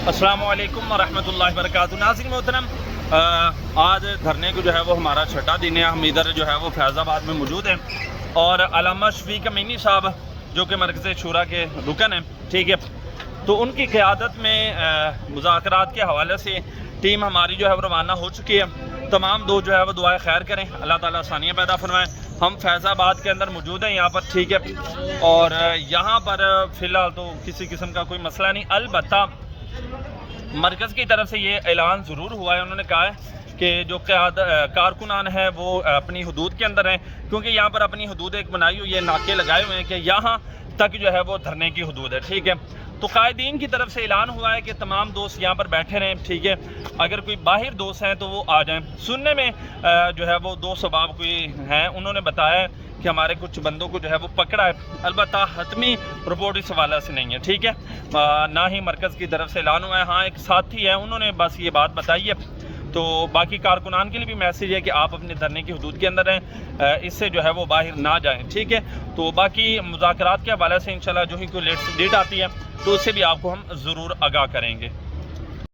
السلام علیکم ورحمۃ اللہ وبرکاتہ۔ ناظرین محترم، آج دھرنے کو جو ہے وہ ہمارا چھٹا دن ہے۔ ہم ادھر جو ہے وہ فیض آباد میں موجود ہیں اور علامہ شفیق امینی صاحب جو کہ مرکز شورا کے رکن ہیں، ٹھیک ہے، تو ان کی قیادت میں مذاکرات کے حوالے سے ٹیم ہماری جو ہے وہ روانہ ہو چکی ہے۔ تمام دوست جو ہے وہ دعائیں خیر کریں، اللہ تعالیٰ آسانیاں پیدا فرمائیں۔ ہم فیض آباد کے اندر موجود ہیں یہاں پر، ٹھیک ہے، اور یہاں پر فی الحال تو کسی قسم کا کوئی مسئلہ نہیں، البتہ مرکز کی طرف سے یہ اعلان ضرور ہوا ہے۔ انہوں نے کہا ہے کہ جو کارکنان ہیں وہ اپنی حدود کے اندر ہیں، کیونکہ یہاں پر اپنی حدود ایک بنائی ہوئی ہے، ناکے لگائے ہوئے ہیں کہ یہاں تک جو ہے وہ دھرنے کی حدود ہے، ٹھیک ہے۔ تو قائدین کی طرف سے اعلان ہوا ہے کہ تمام دوست یہاں پر بیٹھے رہیں، ٹھیک ہے، اگر کوئی باہر دوست ہیں تو وہ آ جائیں۔ سننے میں جو ہے وہ دو سباب کوئی ہیں، انہوں نے بتایا ہے کہ ہمارے کچھ بندوں کو جو ہے وہ پکڑا ہے، البتہ حتمی رپورٹ اس حوالے سے نہیں ہے، ٹھیک ہے، نہ ہی مرکز کی طرف سے اعلان ہوا ہے۔ ہاں ایک ساتھی ہے، انہوں نے بس یہ بات بتائی ہے، تو باقی کارکنان کے لیے بھی میسیج ہے کہ آپ اپنے دھرنے کی حدود کے اندر ہیں، اس سے جو ہے وہ باہر نہ جائیں، ٹھیک ہے۔ تو باقی مذاکرات کے حوالے سے انشاءاللہ جو ہی کوئی لیٹسٹ ڈیٹ آتی ہے تو اس سے بھی آپ کو ہم ضرور آگاہ کریں گے۔